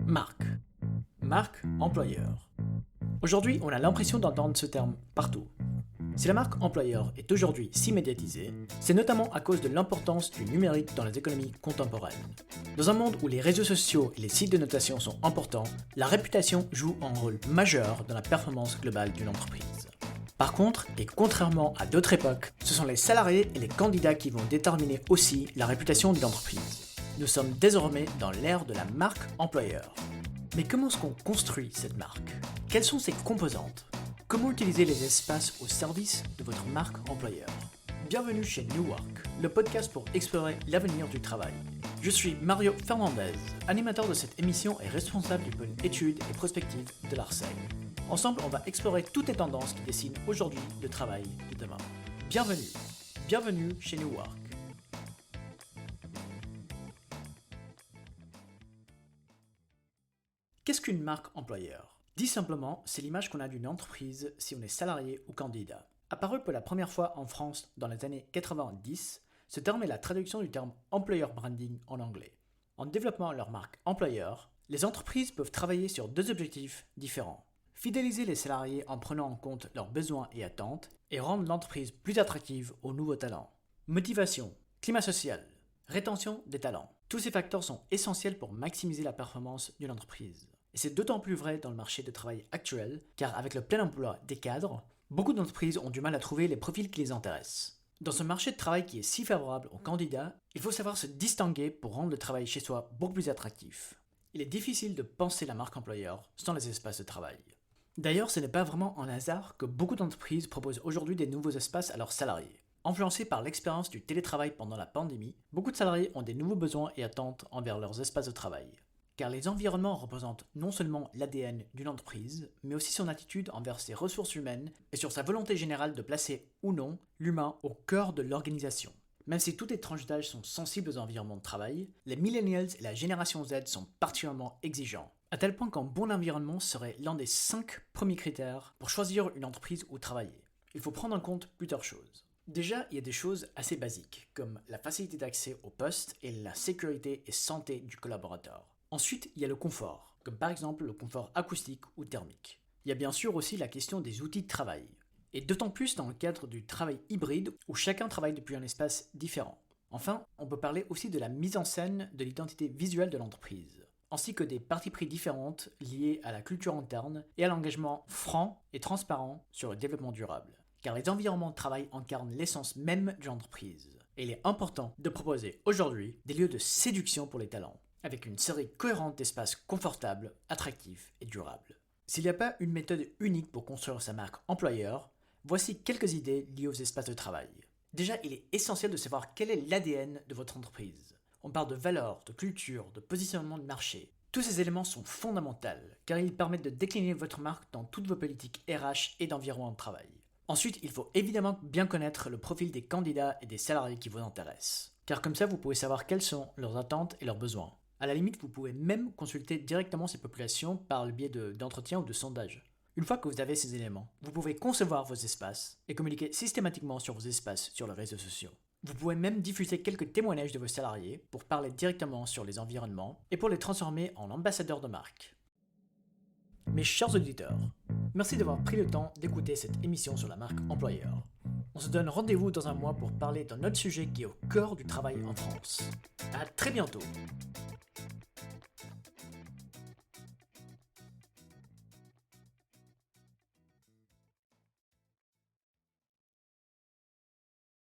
Marque. Marque employeur. Aujourd'hui, on a l'impression d'entendre ce terme partout. Si la marque employeur est aujourd'hui si médiatisée, c'est notamment à cause de l'importance du numérique dans les économies contemporaines. Dans un monde où les réseaux sociaux et les sites de notation sont importants, la réputation joue un rôle majeur dans la performance globale d'une entreprise. Par contre, et contrairement à d'autres époques, ce sont les salariés et les candidats qui vont déterminer aussi la réputation d'une entreprise. Nous sommes désormais dans l'ère de la marque employeur. Mais comment est-ce qu'on construit cette marque? Quelles sont ses composantes? Comment utiliser les espaces au service de votre marque employeur? Bienvenue chez New Work, le podcast pour explorer l'avenir du travail. Je suis Mario Fernandez, animateur de cette émission et responsable du pôle études et prospectives de l'ARCEG. Ensemble, on va explorer toutes les tendances qui dessinent aujourd'hui le travail de demain. Bienvenue chez New Work. Qu'est-ce qu'une marque employeur? Dit simplement, c'est l'image qu'on a d'une entreprise si on est salarié ou candidat. Apparu pour la première fois en France dans les années 90, ce terme est la traduction du terme employer branding en anglais. En développant leur marque employeur, les entreprises peuvent travailler sur deux objectifs différents. Fidéliser les salariés en prenant en compte leurs besoins et attentes et rendre l'entreprise plus attractive aux nouveaux talents. Motivation, climat social, rétention des talents. Tous ces facteurs sont essentiels pour maximiser la performance d'une entreprise. Et c'est d'autant plus vrai dans le marché de travail actuel, car avec le plein emploi des cadres, beaucoup d'entreprises ont du mal à trouver les profils qui les intéressent. Dans ce marché de travail qui est si favorable aux candidats, il faut savoir se distinguer pour rendre le travail chez soi beaucoup plus attractif. Il est difficile de penser la marque employeur sans les espaces de travail. D'ailleurs, ce n'est pas vraiment un hasard que beaucoup d'entreprises proposent aujourd'hui des nouveaux espaces à leurs salariés. Influencés par l'expérience du télétravail pendant la pandémie, beaucoup de salariés ont des nouveaux besoins et attentes envers leurs espaces de travail. Car les environnements représentent non seulement l'ADN d'une entreprise, mais aussi son attitude envers ses ressources humaines et sur sa volonté générale de placer ou non l'humain au cœur de l'organisation. Même si toutes les tranches d'âge sont sensibles aux environnements de travail, les millennials et la génération Z sont particulièrement exigeants, à tel point qu'un bon environnement serait l'un des 5 premiers critères pour choisir une entreprise où travailler. Il faut prendre en compte plusieurs choses. Déjà, il y a des choses assez basiques, comme la facilité d'accès au poste et la sécurité et santé du collaborateur. Ensuite, il y a le confort, comme par exemple le confort acoustique ou thermique. Il y a bien sûr aussi la question des outils de travail, et d'autant plus dans le cadre du travail hybride où chacun travaille depuis un espace différent. Enfin, on peut parler aussi de la mise en scène de l'identité visuelle de l'entreprise, ainsi que des parties pris différentes liées à la culture interne et à l'engagement franc et transparent sur le développement durable. Car les environnements de travail incarnent l'essence même d'une entreprise, et il est important de proposer aujourd'hui des lieux de séduction pour les talents, avec une série cohérente d'espaces confortables, attractifs et durables. S'il n'y a pas une méthode unique pour construire sa marque employeur, voici quelques idées liées aux espaces de travail. Déjà, il est essentiel de savoir quel est l'ADN de votre entreprise. On parle de valeurs, de culture, de positionnement de marché. Tous ces éléments sont fondamentaux, car ils permettent de décliner votre marque dans toutes vos politiques RH et d'environnement de travail. Ensuite, il faut évidemment bien connaître le profil des candidats et des salariés qui vous intéressent, car comme ça, vous pouvez savoir quelles sont leurs attentes et leurs besoins. À la limite, vous pouvez même consulter directement ces populations par le biais d'entretiens ou de sondages. Une fois que vous avez ces éléments, vous pouvez concevoir vos espaces et communiquer systématiquement sur vos espaces sur les réseaux sociaux. Vous pouvez même diffuser quelques témoignages de vos salariés pour parler directement sur les environnements et pour les transformer en ambassadeurs de marque. Mes chers auditeurs, merci d'avoir pris le temps d'écouter cette émission sur la marque employeur. On se donne rendez-vous dans un mois pour parler d'un autre sujet qui est au cœur du travail en France. À très bientôt!